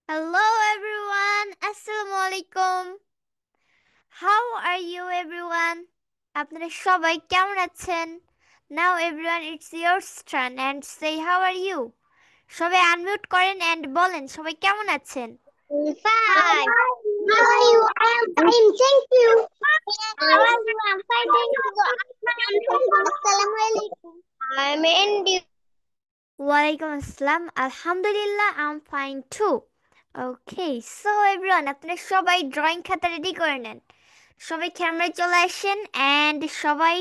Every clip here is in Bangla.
Hello everyone. Assalamu alaikum. How are you everyone? আপনারা সবাই কেমন আছেন? Now everyone it's your turn and say how are you? সবাই আনমিউট করেন and বলেন সবাই কেমন আছেন? Five. How are you? I am fine, thank you. How are you? I'm fine, thank you. Assalamualaikum. I'm Andy. ওয়ালাইকুম আসসালাম। আলহামদুলিল্লাহ I'm fine too. Okay, so everyone আপনারা সবাই ড্রয়িং খাতা রেডি করে নেন। সবাই ক্যামেরায় চলে আসেন and সবাই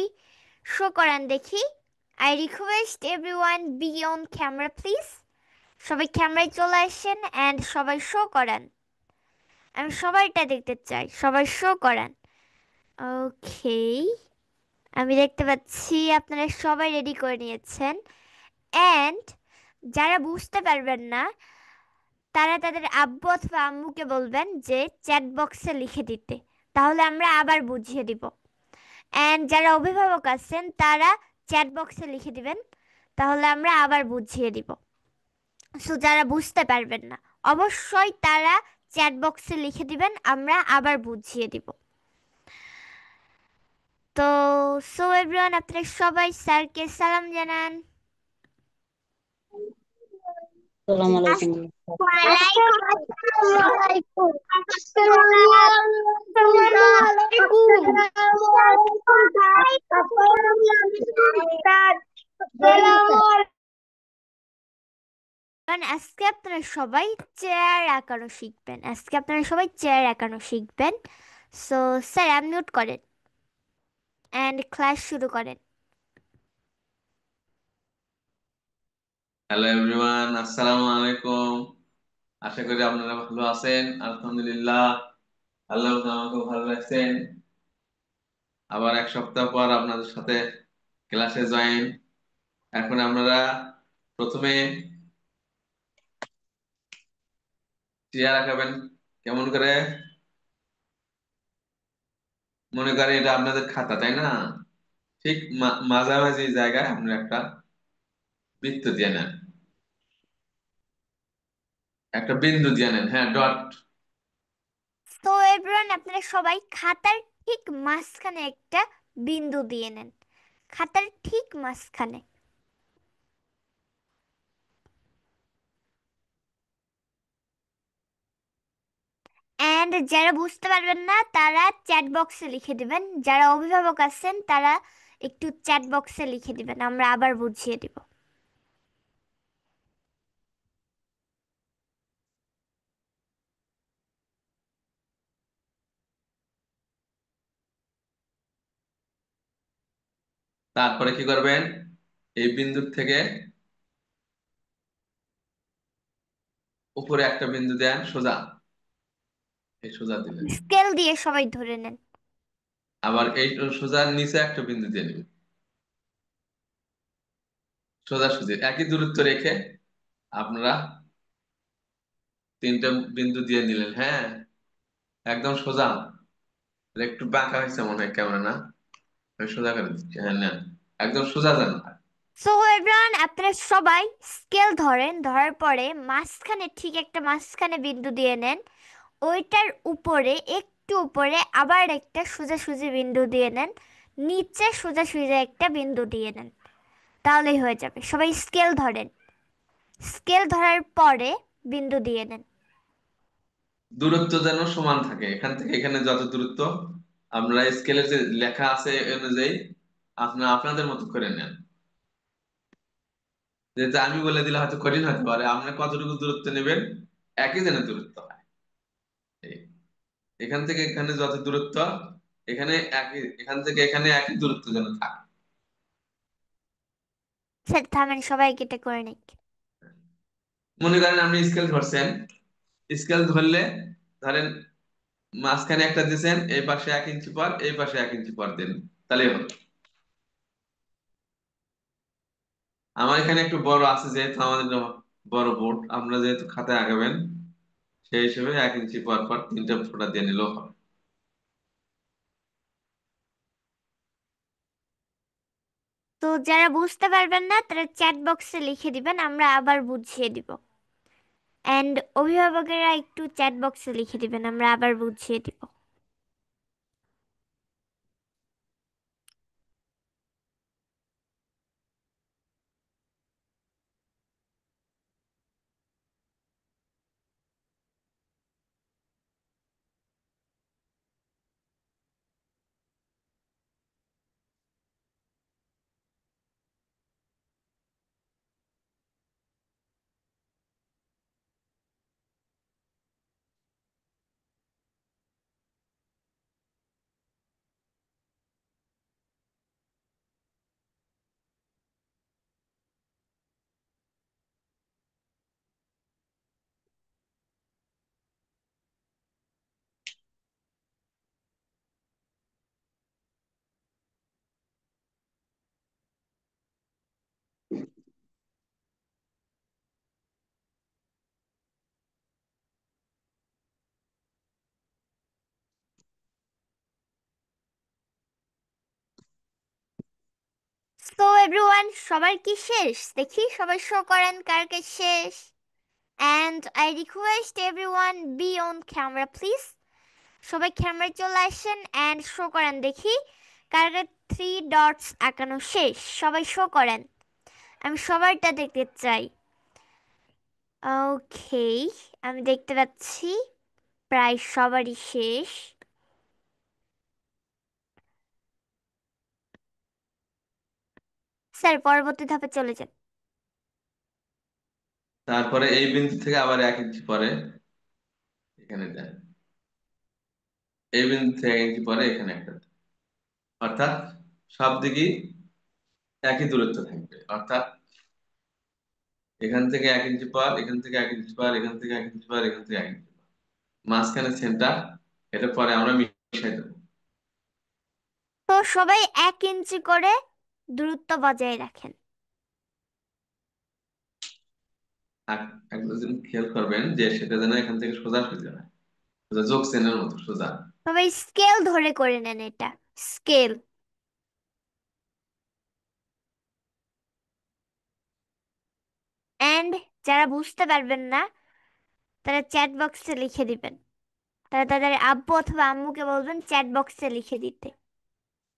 শো করান দেখি। I request everyone be on camera please. সবাই ক্যামেরায় চলে আসেন and সবাই শো করান। আমি সবাইটা দেখতে চাই। সবাই শো করান। ওকে, আমি দেখতে পাচ্ছি আপনারা সবাই রেডি করে নিয়েছেন and যারা বুঝতে পারবেন না তারা তাদের আব্বু অথবা আম্মুকে বলবেন যে চ্যাট বক্সে লিখে দিতে, তাহলে আমরা আবার বুঝিয়ে দিব। অ্যান্ড যারা অভিভাবক আছেন তারা চ্যাট বক্সে লিখে দিবেন, তাহলে আমরা আবার বুঝিয়ে দিব। সো যারা বুঝতে পারবেন না অবশ্যই তারা চ্যাট বক্সে লিখে দিবেন, আমরা আবার বুঝিয়ে দিব। তো সো এভরিওয়ান আপনারা সবাই স্যারকে সালাম জানান। সালাম আলাইকুম। Waalaikumsalam. কারণ আজকে আপনারা সবাই চেয়ার আঁকানো শিখবেন। আজকে আপনারা সবাই চেয়ার আঁকানো শিখবেন। সো স্যার আনমিউট করেন অ্যান্ড ক্লাস শুরু করেন। হ্যালো এভরিওয়ান, আসসালামু আলাইকুম। আশা করি আপনারা ভালো আছেন। আলহামদুলিল্লাহ, আল্লাহ আমাকে ভালো রাখছেন। আবার এক সপ্তাহ পর আপনাদের সাথে ক্লাসে জয়েন। এখন আপনারা প্রথমে চেয়ার আঁকাবেন। কেমন করে? মনে করেন এটা আপনাদের খাতা, তাই না? ঠিক মাঝামাঝি জায়গায় আপনারা একটা বৃত্ত দিয়ে নেন, একটা বিন্দু দিয়ে নেন, হ্যাঁ, ডট। তো এভরিওয়ান আপনারা সবাই খাতার ঠিক মাঝখানে একটা বিন্দু দিয়ে নেন, খাতার ঠিক মাঝখানে। অ্যান্ড যারা বুঝতে পারবেন না তারা চ্যাট বক্সে লিখে দিবেন, যারা অভিভাবক আছেন তারা একটু চ্যাট বক্সে লিখে দিবেন, আমরা আবার বুঝিয়ে দিব। তারপরে কি করবেন? এই বিন্দুর থেকে উপরে একটা বিন্দু দেন সোজা, এই সোজা দিলেন। স্কেল দিয়ে সবাই ধরে নেন। আবার এই সোজার নিচে একটা বিন্দু দিয়ে নিবেন, সোজাসুজি একই দূরত্ব রেখে আপনারা তিনটা বিন্দু দিয়ে নিলেন, হ্যাঁ, একদম সোজা। একটু বাঁকা হয়েছে মনে হয় ক্যামেরা, না? আমি সোজা করে দিচ্ছি, হ্যাঁ, নেন, একদম সোজা যান। সো এভরিওয়ান আপনারা সবাই স্কেল ধরেন, ধরার পরে মাঝখানে ঠিক একটা মাঝখানে বিন্দু দিয়ে নেন, ওইটার উপরে একটু উপরে আবার একটা সোজাসুজি বিন্দু দিয়ে নেন, নিচে সোজাসুজি একটা বিন্দু দিয়ে নেন, তাহলেই হয়ে যাবে। সবাই স্কেল ধরেন, স্কেল ধরার পরে বিন্দু দিয়ে নেন। দূরত্ব যেন সমান থাকে, এখান থেকে এখানে যত দূরত্ব আপনারা স্কেলের যে লেখা আছে এই অনুযায়ী আপনারা আপনাদের মতো করে নেন। যেটা আমি বলে দিলে হয়তো কঠিন হতে পারে, আপনারা কতটুকু দূরত্ব নেবেন একই যেন দূরত্ব হয়। এই, এখান থেকে এখানে যত দূরত্ব এখানে একই, এখান থেকে এখানে একই দূরত্ব যেন থাকে। স্যার থামেন, সবাই কেটে করে নিক। মনে করেন আপনি স্কেল ধরছেন, স্কেল ধরলে ধরেন মাঝখানে একটা দিয়েছেন, এই পাশে 1 ইঞ্চি পর, এই পাশে 1 ইঞ্চি পর দেন, তাহলে হলো। আমার এখানে একটু বড় আছে, যেহেতু আমাদের বড় বোর্ড, আপনারা যেহেতু খাতায় আঁকাবেন সেই হিসেবে 1 ইঞ্চি পর পর তিনটা ফোঁটা দিয়ে নিলেও হবে। তো যারা বুঝতে পারবেন না তারা চ্যাট বক্সে লিখে দিবেন, আমরা আবার বুঝিয়ে দিব। অ্যান্ড অভিভাবকেরা একটু চ্যাট বক্সে লিখে দিবেন, আমরা আবার বুঝিয়ে দিব। সো এভরিওয়ান, সবার কি শেষ? দেখি সবাই শো করেন কার কে শেষ। And I request everyone be on camera please. সবাই ক্যামেরায় চলে আসেন অ্যান্ড শো করেন দেখি কার কার 3 ডটস আঁকানো শেষ। সবাই শো করেন, আমি সবারটা দেখতে চাই। ওকে, আমি দেখতে পাচ্ছি প্রায় সবারই শেষ। স্যার পরবর্তী ধাপে চলে যান। তারপরে এই বিন্দু থেকে আবার 1 ইঞ্চি পরে এখানে দেন, এই বিন্দু থেকে 1 ইঞ্চি পরে এখানে একটা দেন। অর্থাৎ সব দিকেই একই দূরত্ব থাকবে। অর্থাৎ এখান থেকে 1 ইঞ্চি পর, এখান থেকে 1 ইঞ্চি পর, এখান থেকে 1 ইঞ্চি পর, এখান থেকে 1 ইঞ্চি পর, মাঝখানে সেন্টার। এটা পরে আমরা মিশাই দেবো। তো সবাই 1 ইঞ্চি করে দূরত্ব বজায় রাখেন। আর একটা জিনিস খেয়াল করবেন যে সেটা যেন এখান থেকে সোজা সোজা হয়, সোজা যোগ চেনের মতো সোজা। সবাই স্কেল ধরে করে নেন এটা, স্কেল। অ্যান্ড যারা বুঝতে পারবেন না তারা চ্যাট বক্সে লিখে দিবেন। তারা তাদের আব্বু অথবা আম্মুকে বলবেন চ্যাট বক্সে লিখে দিতে,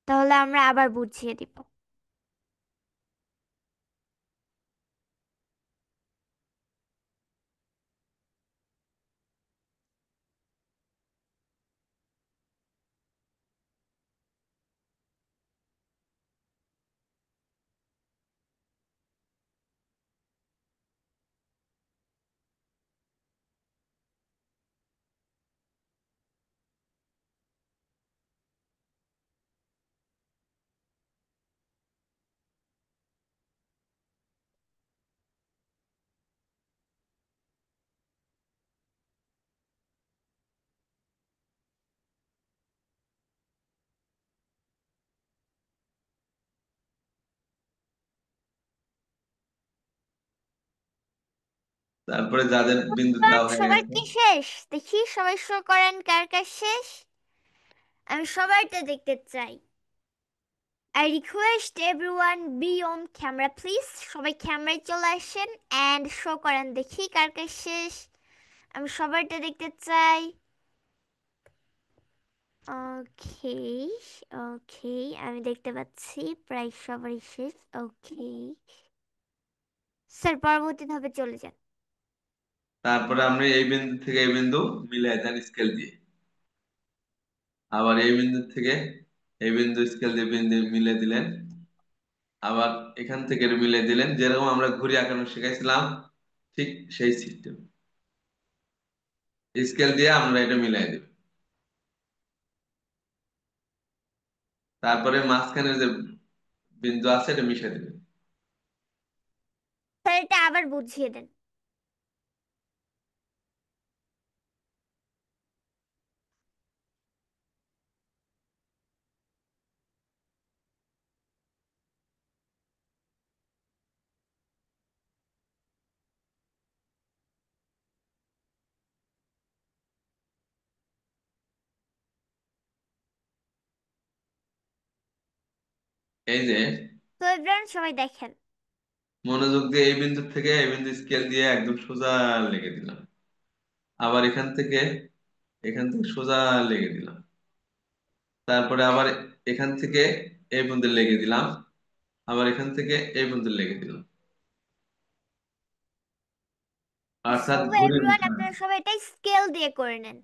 তাহলে আমরা আবার বুঝিয়ে দিব। তারপরে যাদের বিন্দু কারণ দেওয়া হয়ে সবার গেছে, কি শেষ? দেখি সবাই শো করেন কার কার শেষ। আমি সবারটা দেখতে চাই। I request everyone be on camera please. সবাই ক্যামেরায় চলে আসেন অ্যান্ড শো করেন দেখি কার কার শেষ। আমি সবারটা দেখতে চাই। ওকে, ওকে, আমি দেখতে পাচ্ছি প্রায় সবারই শেষ। ওকে স্যার, পরবর্তী ধাপে চলে যান। তারপরে আপনি এই বিন্দু থেকে এই বিন্দু মিলাই দেন স্কেল দিয়ে। আবার এই বিন্দু থেকে এই বিন্দু স্কেল দিয়ে বিন্দু মিলে দিলেন। আবার এখান থেকে মিলে দিলেন, যেরকম আমরা ঘুড়ি আঁকানো শিখাইছিলাম ঠিক সেই সিস্টেম। স্কেল দিয়ে আমরা এটা মিলাই দেব। তারপরে মাঝখানে যে বিন্দু আছে এটা মিশাই দেবেন। স্যার এটা আবার বুঝিয়ে দেন। এই যে তো এভরিওয়ান সবাই দেখেন। মনোযোগ দিয়ে এই বিন্দু থেকে এই বিন্দু স্কেল দিয়ে একদম সোজা লেগে দিলাম। আবার এখান থেকে সোজা লেগে দিলাম। তারপরে আবার এখান থেকে এই পর্যন্ত লেগে দিলাম। আবার এখান থেকে এই পর্যন্ত লেগে দিলাম, সো অর্থাৎ ঘুরে এভরিওয়ান, দিলাম। আপনারা সবাই এটা স্কেল দিয়ে করে নেন।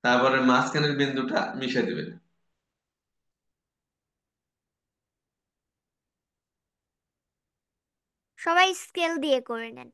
তারপরে মাঝখানের বিন্দুটা মিশে দিবেন। সবাই স্কেল দিয়ে করে নেন।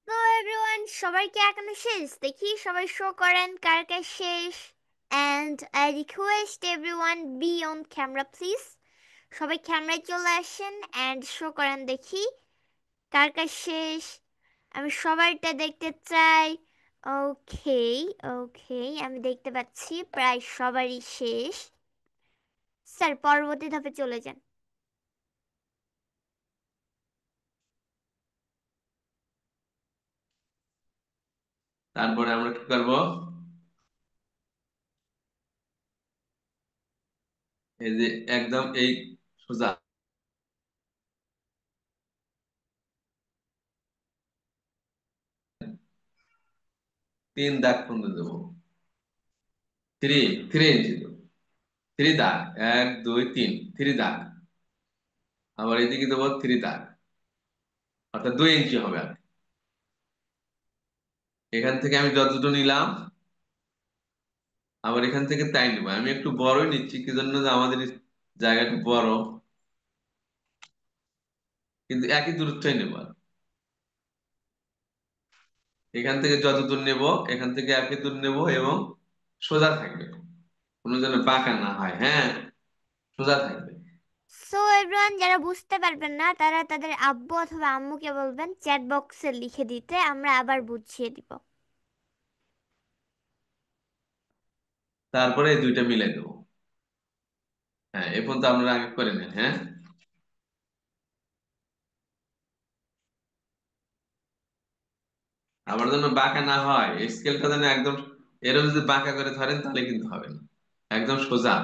তো এভরিওয়ান, সবাই কি এখনো শেষ? দেখি সবাই শো করেন কার কার শেষ। And I request everyone be on camera please. সবাই ক্যামেরায় চলে আসেন অ্যান্ড শো করেন দেখি কার কার শেষ। আমি সবারটা দেখতে চাই। ওকে, ওকে, আমি দেখতে পাচ্ছি প্রায় সবারই শেষ। স্যার, পরবর্তী ধাপে চলে যান। তারপরে আমরা কি করবো? এই যে একদম এই সোজা 3 দাগ পর্যন্ত দেবো। 3 3 ইঞ্চি দেবো। 3 দাগ, 1 2 3 3 দাগ। আবার এদিকে দেবো 3 দাগ, অর্থাৎ 2 ইঞ্চি হবে। আর এখান থেকে আমি যতটুকু নিলাম, আবার এখান থেকে তাই নেবো। আমি একটু বড়ই নিচ্ছি, কি জন্য? যে আমাদের জায়গাটা বড়, কিন্তু একই দূরত্বই নেবো। আর এখান থেকে যত দূর নেব, এখান থেকে একই দূর নেব, এবং সোজা থাকবে, কোনো যেন বাঁকা না হয়। হ্যাঁ, সোজা থাকবে। সো এভরিওয়ান, যারা বুঝতে পারবেন না তারা তাদের আব্বু অথবা আম্মুকে বলবেন চ্যাট বক্সে লিখে দিতে, আমরা আবার বুঝিয়ে দিব। তারপরে এই দুইটা মিলাই দেবো। হ্যাঁ, এ পর্যন্ত আপনারা আগে করে নেন। হ্যাঁ, আবার যেন বাঁকা না হয়, স্কেলটা যেন একদম, এরকম যদি বাঁকা করে ধরেন তাহলে কিন্তু হবে না। একদম সোজা,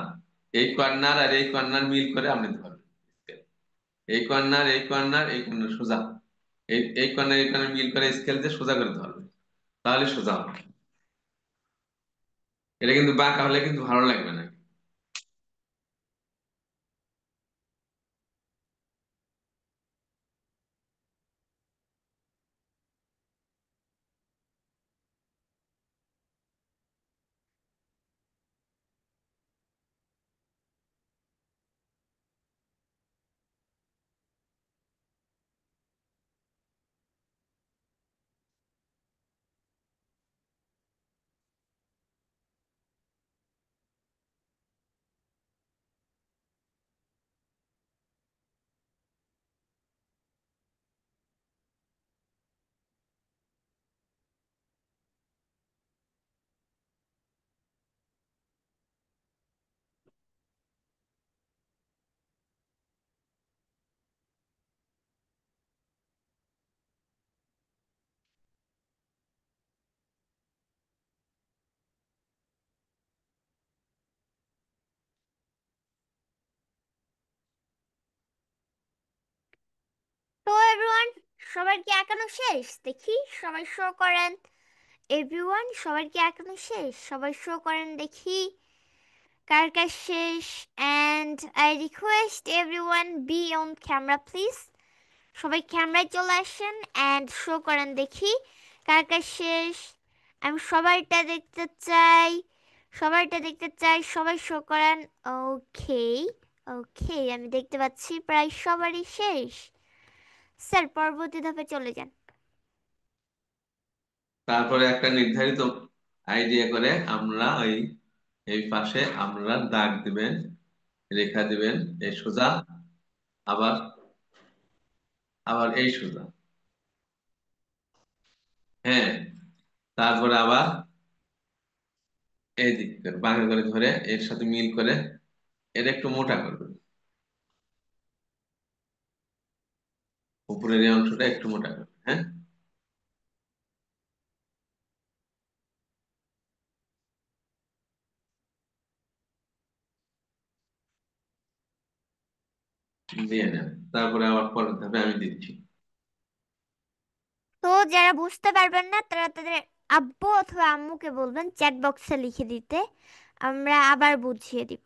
এই কর্নার আর এই কর্নার মিল করে আপনি ধরবেন scale। এই কর্নার, এই কর্নার, এই কর্নার সোজা, এই কর্নার এই কর্নার মিল করে স্কেল দিয়ে সোজা করে ধরবেন, তাহলে সোজা হবে। এটা কিন্তু বাঁকা হলে কিন্তু ভালো লাগবে না। সবার কি একানো শেষ? দেখি সবাই শো করেন। এভরিওয়ান, সবার কি একানো শেষ? সবাই শো করেন দেখি কার কার শেষ। And I request everyone be on camera please. সবাই ক্যামেরায় চলে আসেন অ্যান্ড শো করেন দেখি কার কার শেষ। আমি সবাইটা দেখতে চাই, সবাইটা দেখতে চাই, সবাই শো করেন। ওকে, ওকে, আমি দেখতে পাচ্ছি প্রায় সবারই শেষ। স্যার, পরবর্তী ধাপে চলে যান। তারপরে একটা নির্ধারিত আইডিয়া করে আমরা এই পাশে আমরা দাগ দিবেন, রেখা দিবেন, এই সোজা, আবার আবার এই সোজা। হ্যাঁ, তারপরে আবার এই দিক করে বাঁকা করে ধরে এর সাথে মিল করে এটা একটু মোটা করবেন, উপরের এই অংশটা একটু মোটা করবেন। হ্যাঁ, দিয়ে নেন। তারপরে আবার পরের ধাপে আমি দিচ্ছি। তো যারা বুঝতে পারবেন না তারা তাদের আব্বু অথবা আম্মুকে বলবেন চ্যাট বক্সে লিখে দিতে, আমরা আবার বুঝিয়ে দিব।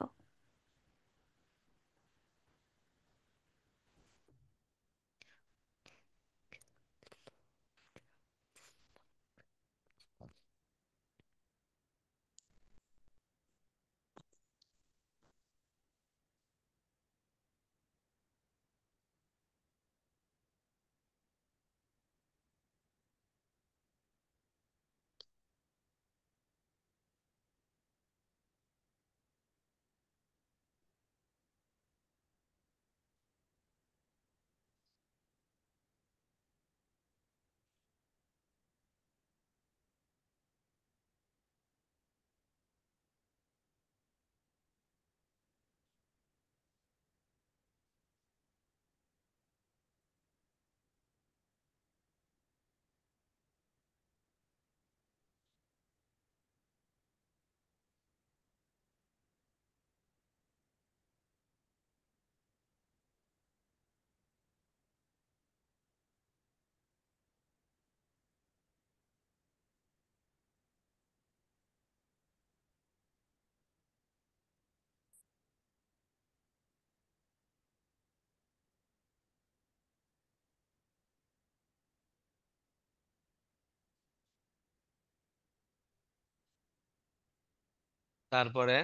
তারপরে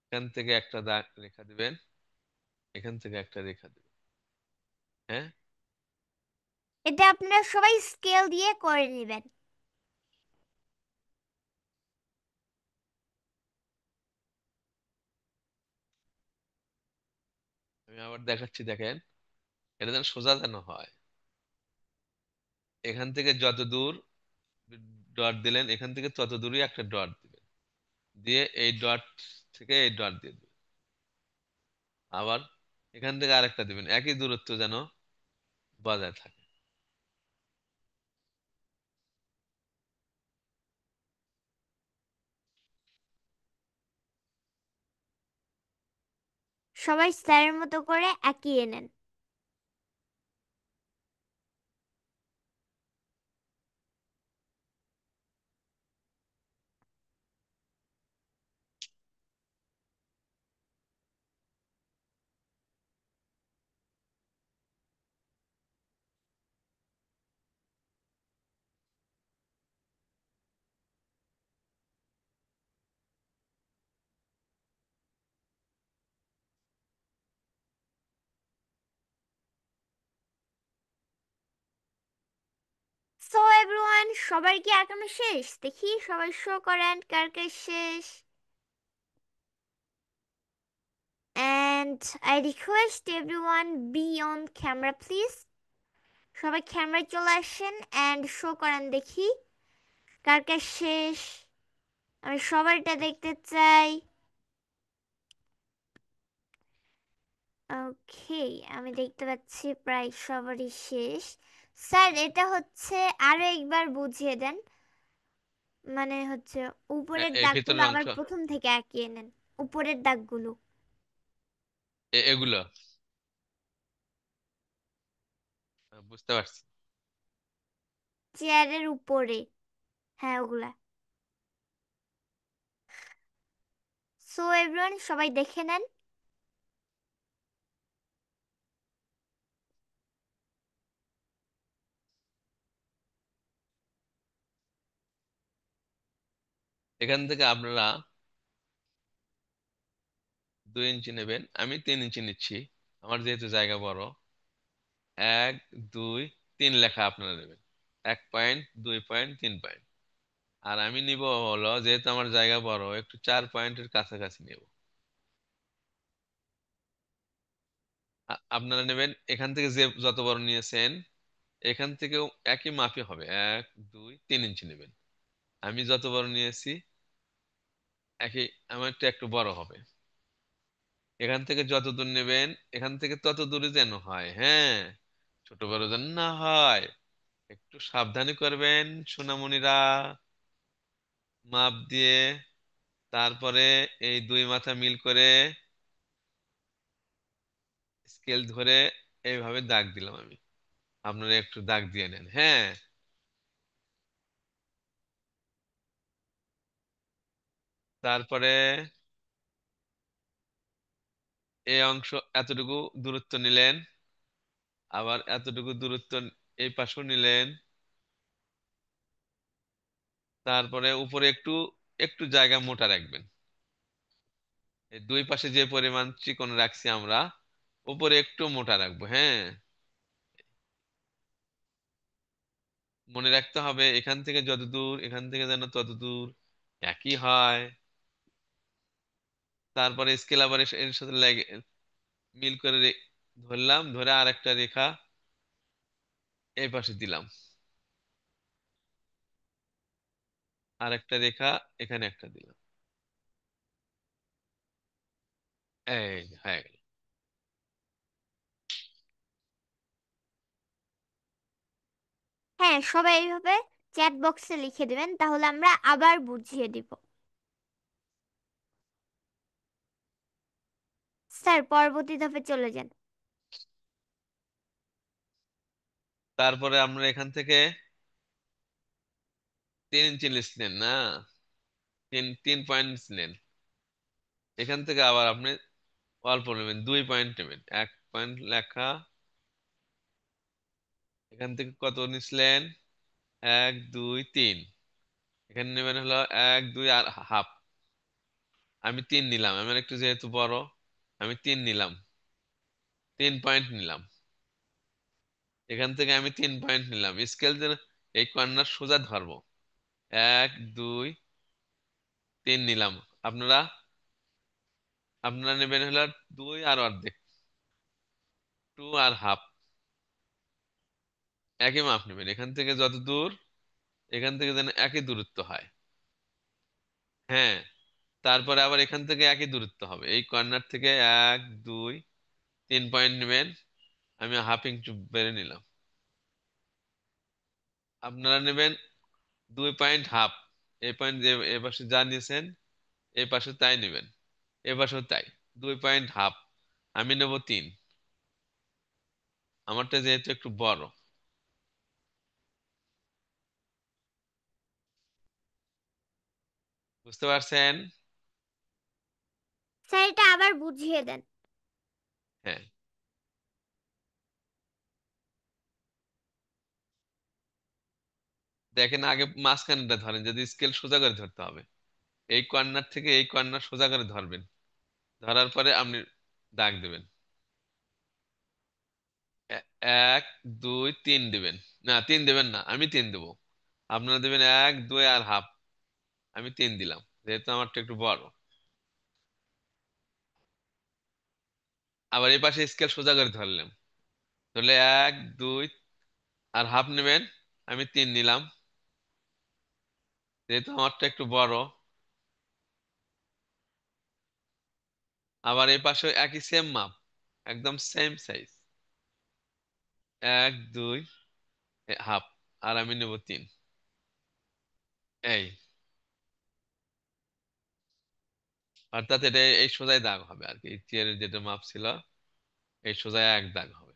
এখান থেকে একটা দাগ রেখা দিবেন, এখান থেকে একটা রেখা দিবেন। হ্যাঁ, এটা আপনারা সবাই স্কেল দিয়ে করে নেবেন। আমি আবার দেখাচ্ছি, দেখেন এটা যেন সোজা যেন হয়। এখান থেকে যত দূর ডট দিলেন, এখান থেকে তত দূরই একটা ডট দিবেন, দিয়ে এই ডট থেকে এই ডট দিয়ে দিবেন। আবার এখান থেকে আরেকটা দিবেন, একই দূরত্ব যেন বজায় থাকে। সবাই স্যারের মতো করে এগিয়ে নেন। সো এভরিওয়ান, সবার কি এখনো শেষ? দেখি সবাই শো করেন কার কার শেষ। And I request everyone be on camera please. সবাই ক্যামেরায় চলে আসেন অ্যান্ড শো করেন দেখি কার কার শেষ। আমি সবারটা দেখতে চাই। ওকে, আমি দেখতে পাচ্ছি প্রায় সবারই শেষ। স্যার, এটা হচ্ছে আরো একবার বুঝিয়ে দেন, মানে হচ্ছে উপরের এই দাগগুলো ভিতরের আবার অংশ, প্রথম থেকে আঁকিয়ে নেন, উপরের দাগগুলো। এগুলো বুঝতে পারছি। চেয়ারের উপরে। হ্যাঁ, ওগুলা। সো এভরিওয়ান, সবাই দেখে নেন। এখান থেকে আপনারা 2 ইঞ্চি নেবেন, আমি 3 ইঞ্চি নিচ্ছি, আমার যেহেতু জায়গা বড়। 1 2 3 লেখা আপনারা নেবেন, 1 পয়েন্ট, 2 পয়েন্ট, 3 পয়েন্ট। আর আমি নিব হলো, যেহেতু আমার জায়গা বড়, একটু 4 পয়েন্টের কাছাকাছি নেব। আপনারা নেবেন এখান থেকে যে যত বড় নিয়েছেন, এখান থেকেও একই মাপই হবে, 1 2 3 ইঞ্চি নেবেন। আমি যত বড় নিয়েছি একই, আমারটা একটু বড় হবে। এখান থেকে যত দূর নেবেন, এখান থেকে তত দূরে যেন হয়, হ্যাঁ, ছোট বড় যেন না হয়। একটু সাবধানে করবেন সোনামণিরা, মাপ দিয়ে। তারপরে এই 2 মাথা মিল করে স্কেল ধরে এইভাবে দাগ দিলাম আমি। আপনারা একটু দাগ দিয়ে নেন, হ্যাঁ। তারপরে এই অংশ এতটুকু দূরত্ব নিলেন, আবার এতটুকু দূরত্ব এই পাশেও নিলেন। তারপরে উপরে একটু একটু জায়গা মোটা রাখবেন। এই 2 পাশে যে পরিমাণ চিকন রাখছি আমরা, উপরে একটু মোটা রাখবো, হ্যাঁ। মনে রাখতে হবে এখান থেকে যত দূর, এখান থেকে যেন তত দূর একই হয়। তারপরে স্কেল আবার এর সাথে মিল করে ধরলাম, ধরে আর একটা রেখা এই পাশে দিলাম, আর একটা রেখা এখানে একটা দিলাম। এই যে হয়ে গেল। হ্যাঁ, সবাই এইভাবে চ্যাট বক্সে লিখে দিবেন, তাহলে আমরা আবার বুঝিয়ে দিব। স্যার, পরবর্তী ধাপে চলে যান। তারপরে আমরা এখান থেকে 3 ইঞ্চি নিচ্ছেন না, 3 3 পয়েন্ট নেন। এখান থেকে আবার আপনি অল্প নেবেন, 2 পয়েন্ট নেবেন, 1 পয়েন্ট লেখা। এখান থেকে কত নিচ্ছিলেন? 1 2 3। এখানে নেবেন হলো 1 2 আর হাফ। আমি 3 নিলাম, আমার একটু যেহেতু বড়, আমি 3 নিলাম, 3 পয়েন্ট নিলাম। এখান থেকে আমি 3 পয়েন্ট নিলাম, স্কেল যেন এই কর্নার সোজা ধরবো। 1 2 3 নিলাম। আপনারা আপনারা নেবেন হলো 2 আর অর্ধেক, 2 আর হাফ। একই মাপ নেবেন, এখান থেকে যত দূর, এখান থেকে যেন একই দূরত্ব হয়, হ্যাঁ। তারপরে আবার এখান থেকে একই দূরত্ব হবে, এই কর্নার থেকে 1 2 3 পয়েন্ট নেবেন। আমি হাফ ইঞ্চি বেড়ে নিলাম। আপনারা নেবেন 2 পয়েন্ট হাফ। এই পয়েন্ট যে এ পাশে যা নিয়েছেন, এই পাশে তাই নেবেন, এ পাশেও তাই। 2 পয়েন্ট হাফ। আমি নেব 3, আমারটা যেহেতু একটু বড়। বুঝতে পারছেন? স্যার, এটা আবার বুঝিয়ে দেন। হ্যাঁ, দেখেন আগে মাঝখানটা ধরেন, যদি স্কেল সোজা করে ধরতে হবে, এই কর্নার থেকে এই কর্নার সোজা করে ধরবেন। ধরার পরে আপনি দাগ দেবেন, 1 2 3 দিবেন। না, 3 দেবেন না, আমি 3 দেবো। আপনারা দেবেন 1 2 আর হাফ। আমি 3 দিলাম, যেহেতু আমারটা একটু বড়। আবার এই পাশে স্কেল সোজা করে ধরলাম, ধরলে 1 2 আর হাফ নেবেন। আমি 3 নিলাম, যেহেতু আমারটা একটু বড়। আবার এই পাশে একই সেম মাপ, একদম সেম সাইজ, 1 2 হাফ। আর আমি নেব 3। এই, অর্থাৎ এটা এই সোজাই দাগ হবে আর কি, এই চেয়ারের যেটা মাপ ছিল এই সোজাই এক দাগ হবে।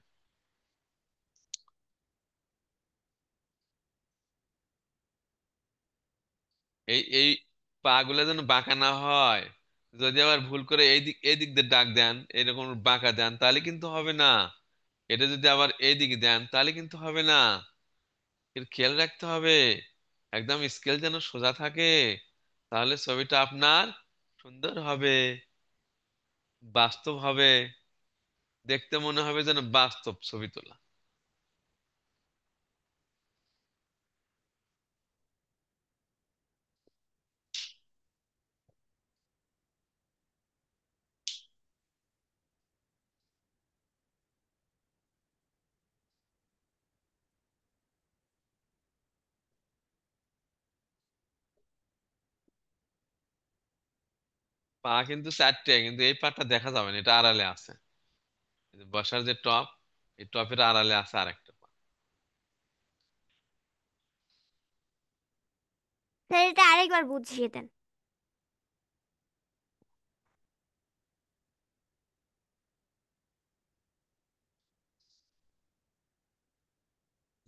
এই পা গুলা যেন বাঁকা না হয়। যদি আবার ভুল করে এই দিক দিয়ে ডাক দেন, এরকম বাঁকা দেন, তাহলে কিন্তু হবে না। এটা যদি আবার এই দিকে দেন তাহলে কিন্তু হবে না। এর খেয়াল রাখতে হবে, একদম স্কেল যেন সোজা থাকে, তাহলে ছবিটা আপনার সুন্দর হবে, বাস্তব হবে, দেখতে মনে হবে যেন বাস্তব ছবি তোলা। পা কিন্তু চারটে, কিন্তু এই পাটা দেখা যাবে না, এটা আড়ালে আছে। এই যে বসার যে টপ, এই টপের আড়ালে আছে আরেকটা পা। স্যার এটা আরেকবার বুঝিয়ে দেন।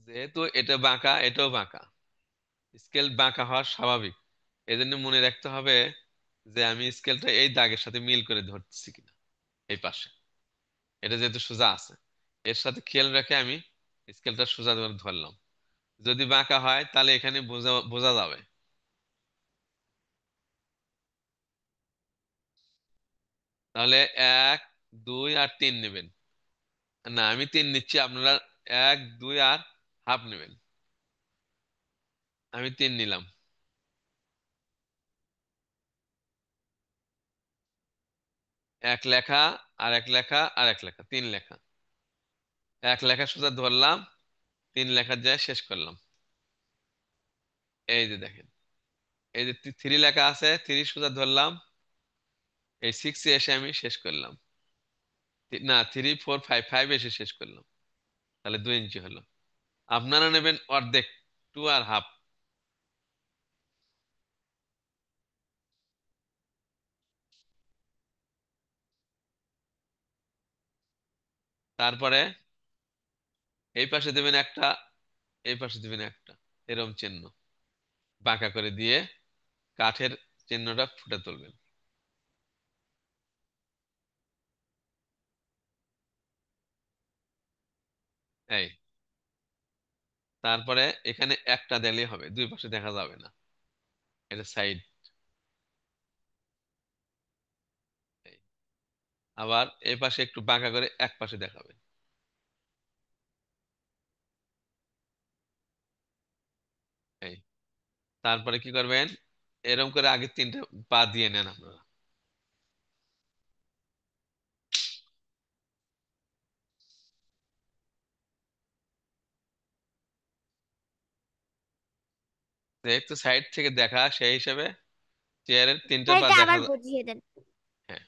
যেহেতু এটা বাঁকা, এটাও বাঁকা, স্কেল বাঁকা হওয়া স্বাভাবিক। এই জন্য মনে রাখতে হবে যে আমি স্কেলটা এই দাগের সাথে মিল করে ধরতেছি কিনা, এই পাশে। এটা যেহেতু সোজা আছে, এর সাথে খেয়াল রেখে আমি স্কেলটা সোজা করে ধরলাম। যদি বাঁকা হয় তাহলে এখানে বোঝা বোঝা যাবে। তাহলে 1 2 আর 3 নেবেন। না, আমি 3 নিচ্ছি, আপনারা 1 2 আর ½ নেবেন। আমি 3 নিলাম। এক লেখা, আর এক লেখা, আর এক লেখা, 3 লেখা। এক লেখা সোজা ধরলাম, 3 লেখার যায় শেষ করলাম। এই যে দেখেন, এই যে 3 লেখা আছে, 3 সোজা ধরলাম, এই 6 এ এসে আমি শেষ করলাম। না, 3 4 5 এসে শেষ করলাম। তাহলে 2 ইঞ্চি হলো। আপনারা নেবেন অর্ধেক, 2 আর ½ তারপরে এই পাশে দেবেন একটা, এই পাশে দেবেন একটা, এরম চিহ্ন বাঁকা করে দিয়ে কাঠের চিহ্নটা ফুটে তুলবেন। এই, তারপরে এখানে একটা দিলেই হবে, দুই পাশে দেখা যাবে না, এটা সাইড। আবার এই পাশে একটু বাঁকা করে এক পাশে দেখাবেন। এই, তারপরে কি করবেন, এরকম করে আগে 3টে পা দিয়ে নেন আপনারা। যেহেতু সাইড থেকে দেখা, সেই হিসেবে চেয়ারের 3টে স্যার পা এটা দেখা আবার যায়। বুঝিয়ে দেন। হ্যাঁ,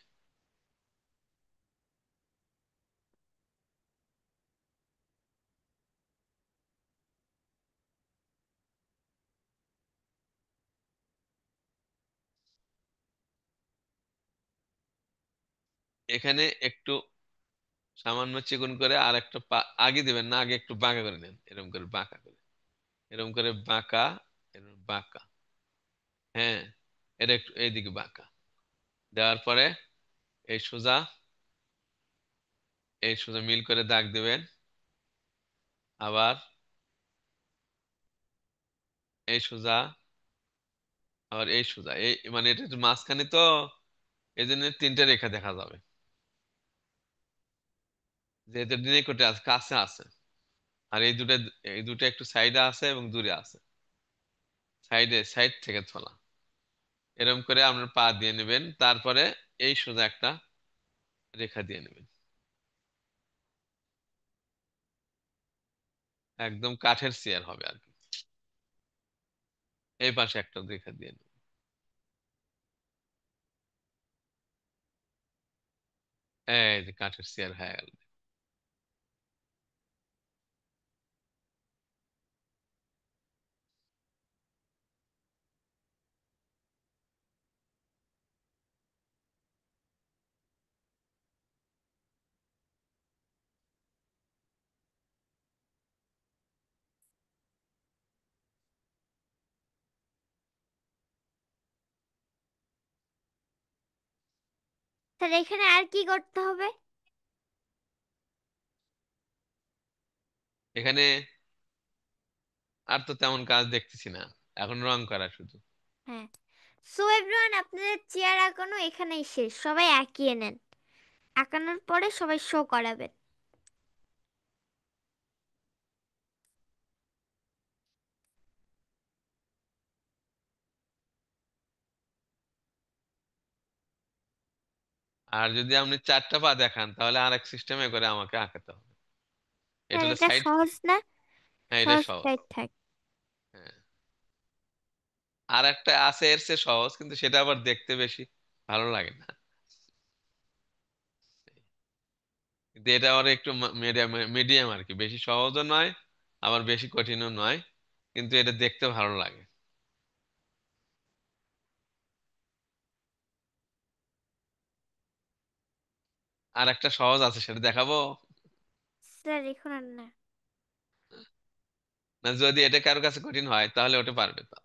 এখানে একটু সামান্য চিকন করে আর একটা পা আগে দিবেন না, আগে একটু বাঁকা করে নেন, এরকম করে বাঁকা করে, এরকম করে বাঁকা, এরকম বাঁকা। হ্যাঁ, এটা একটু এইদিকে বাঁকা দেওয়ার পরে এই সোজা, এই সোজা মিল করে দাগ দিবেন। আবার এই সোজা, আবার এই সোজা, এই মানে এটা একটু মাঝখানে তো, এই জন্য 3টে রেখা দেখা যাবে, যেহেতু নিকটে আছে, কাছে আছে। আর এই দুটো একটু সাইডে আছে এবং দূরে আছে, সাইড থেকে তোলা। এরকম করে আপনার পা দিয়ে নেবেন, তারপরে এই সোজা একটা রেখা দিয়ে নেবেন, একদম কাঠের চেয়ার হবে আর কি। এই পাশে একটা রেখা দিয়ে নেবেন। এই যে কাঠের চেয়ার হয়ে গেল। স্যার এখানে আর কি করতে হবে? এখানে আর তো তেমন কাজ দেখতেছি না, এখন রং করা শুধু। হ্যাঁ, সো এভরিওয়ান, আপনাদের চেয়ার আঁকানো এখানেই শেষ। সবাই আঁকিয়ে নেন। আঁকানোর পরে সবাই শো করাবেন। আর যদি আপনি 4টা পা দেখান তাহলে আর এক সিস্টেমে করে আমাকে আঁকাতে হবে। এটা স্যার হলো এটা সাইড। সহজ না? হ্যাঁ, এটা সহজ সহজ। টাইপ থাক। হ্যাঁ, আর একটা আছে এর চেয়ে সহজ, কিন্তু সেটা আবার দেখতে বেশি ভালো লাগে না। কিন্তু এটা আবার একটু মিডিয়াম মিডিয়াম আর কি, বেশি সহজও নয় আবার বেশি কঠিনও নয়, কিন্তু এটা দেখতে ভালো লাগে। আর একটা সহজ আছে, সেটা দেখাবো? স্যার এখন আর না। না, যদি এটা কারোর কাছে কঠিন হয় তাহলে ওটা পারবে তো।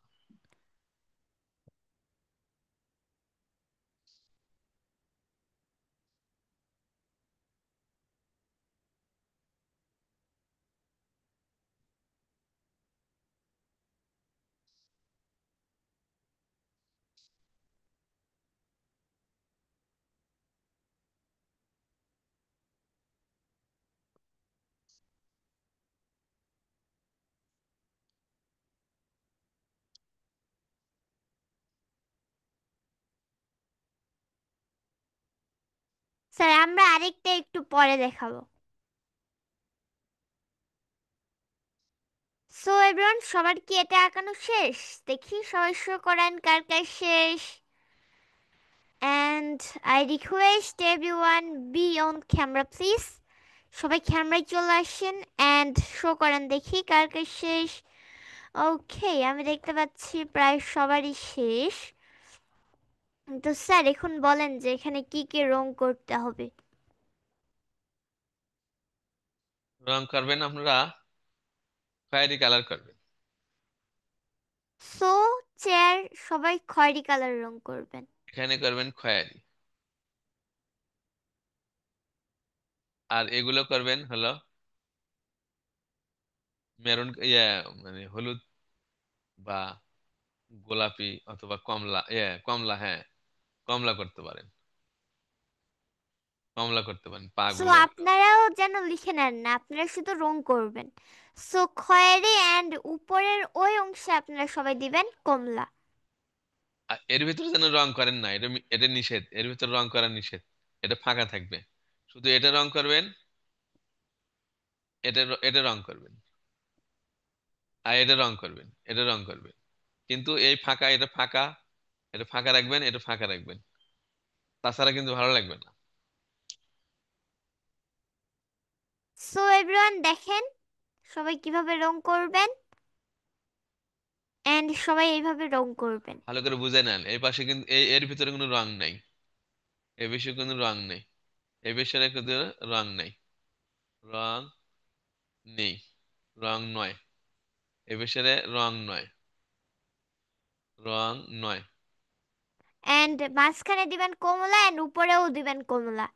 স্যার আমরা আরেকটা একটু পরে দেখাবো। সো এভরিওয়ান, সবার কি এটা আঁকানো শেষ? দেখি সবাই শো করেন কার কার শেষ। And I request everyone be on camera please. সবাই ক্যামেরায় চলে আসেন and শো করেন দেখি কার কার শেষ। ওকে, আমি দেখতে পাচ্ছি প্রায় সবারই শেষ। তো স্যার এখন বলেন যে এখানে কি কি রং করতে হবে। রং করবেন আপনারা খয়েরি কালার করবেন। সো চেয়ার সবাই খয়েরি কালার রং করবেন। এখানে করবেন খয়েরি, আর এগুলো করবেন হলো মেরুন, মানে হলুদ বা গোলাপি অথবা কমলা, কমলা, হ্যাঁ কমলা করতে পারেন, কমলা করতে পারেন পা সো গুলো। আপনারাও যেন লিখে নেন না, আপনারা শুধু রং করবেন। সো খয়েরি অ্যান্ড উপরের ওই অংশে আপনারা সবাই দিবেন কমলা। আর এর ভিতরে যেন রং করেন না, এটা এটা নিষেধ, এর ভিতরে রং করা নিষেধ। এটা ফাঁকা থাকবে, শুধু এটা রং করবেন, এটা রং করবেন, আর এটা রং করবেন, এটা রং করবেন। কিন্তু এই ফাঁকা, এটা ফাঁকা, এটা ফাঁকা রাখবেন, এটা ফাঁকা রাখবেন, তাছাড়া কিন্তু ভালো লাগবে না। সো এভরিওয়ান দেখেন সবাই কিভাবে রং করবেন, এন্ড সবাই এইভাবে রং করবেন। ভালো করে বুঝে নেন, এই পাশে কিন্তু এর ভিতরে কোনো রং নাই, এই বিষয়ে কোনো রং নেই, এই বিষয়ে কিন্তু রং নেই, রং নেই, রং নয়, এ বিষয়ে রং নয়, রং নয়। এন্ড মাঝখানে দিবেন কমলা এন্ড উপরেও দিবেন কমলা।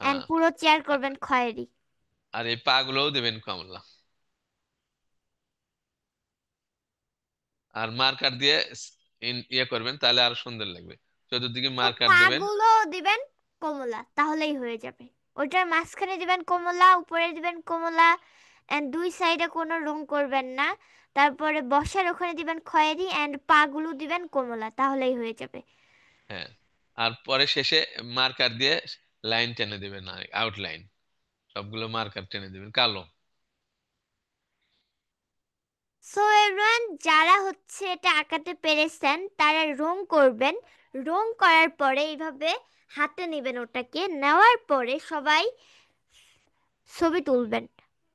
এন্ড হ্যাঁ, পুরো চেয়ার আ- করবেন খয়েরি। আর এই পা গুলোও দেবেন কমলা, আর মার্কার দিয়ে ইয়ে করবেন, তাহলে আরো সুন্দর লাগবে। চতুর্দিকে তো মার্কার দেবেন। পাগুলো দিবেন কমলা, তাহলেই হয়ে যাবে। ওটার মাঝখানে দিবেন কমলা, উপরে দিবেন কমলা, এন্ড দুই সাইডে কোনো রং করবেন না। তারপরে বসার ওখানে দিবেন খয়েরি এন্ড পাগুলো দিবেন কমলা, তাহলেই হয়ে যাবে। হ্যাঁ, আর পরে শেষে মার্কার দিয়ে লাইন টেনে দিবেন, আউটলাইন সবগুলো মার্কার টেনে দিবেন কালো। সো এভরিওয়ান, যারা হচ্ছে এটা আঁকাতে পেরেছেন তারা রং করবেন। রং করার পরে এইভাবে হাতে নেবেন, ওটাকে নেওয়ার পরে সবাই ছবি তুলবেন।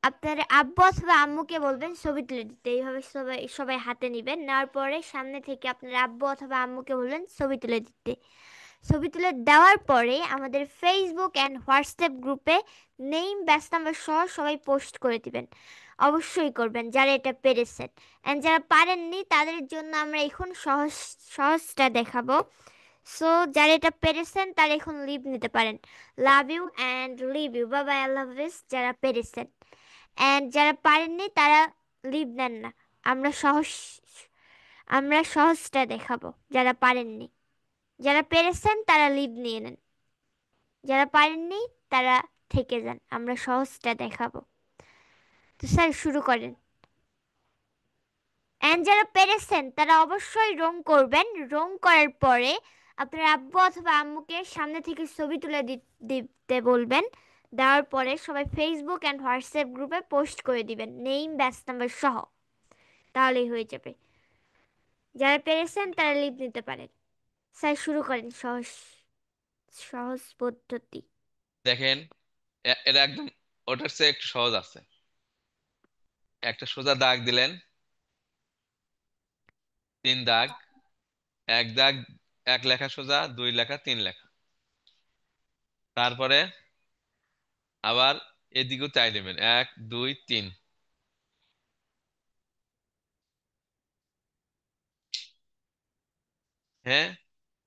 আপনার আব্বু অথবা আম্মুকে বলবেন ছবি তুলে দিতে। এইভাবে সবাই সবাই হাতে নেবেন, নেওয়ার পরে সামনে থেকে আপনার আব্বু অথবা আম্মুকে বলবেন ছবি তুলে দিতে। ছবি তুলে দেওয়ার পরে আমাদের ফেসবুক অ্যান্ড হোয়াটসঅ্যাপ গ্রুপে নেম ব্যাচ নাম্বার সহ সবাই পোস্ট করে দিবেন। অবশ্যই করবেন যারা এটা পেরেছেন। অ্যান্ড যারা পারেননি তাদের জন্য আমরা এখন সহজটা দেখাবো। সো যারা এটা পেরেছেন তারা এখন লিভ নিতে পারেন। Love you and leave you, বাবা, আল্লাহ হাফিজ যারা পেরেছেন। অ্যান্ড যারা পারেননি তারা লিভ নেন না। আমরা সহজ আমরা সহজটা দেখাবো যারা পারেননি। যারা পেরেছেন তারা লিভ নিয়ে নেন, যারা পারেননি তারা থেকে যান, আমরা সহজটা দেখাবো। তো স্যার শুরু করেন। অ্যান্ড যারা পেরেছেন তারা অবশ্যই রং করবেন। রং করার পরে আপনার আব্বু অথবা আম্মুকে সামনে থেকে ছবি তুলে দিতে বলবেন। দেওয়ার পরে সবাই ফেসবুক অ্যান্ড হোয়াটসঅ্যাপ গ্রুপে পোস্ট করে দিবেন নেম ব্যাচ নাম্বার সহ, তাহলেই হয়ে যাবে। যারা পেরেছেন তারা লিভ নিতে পারেন। স্যার শুরু করেন সহজ সহজ পদ্ধতি। দেখেন, এটা একদম ওটার চেয়ে একটু সহজ আছে। একটা সোজা দাগ দিলেন, 3 দাগ, 1 দাগ, 1 লেখা সোজা, 2 লেখা, 3 লেখা। তারপরে আবার এদিকেও তাই দেবেন, 1 2 3। হ্যাঁ,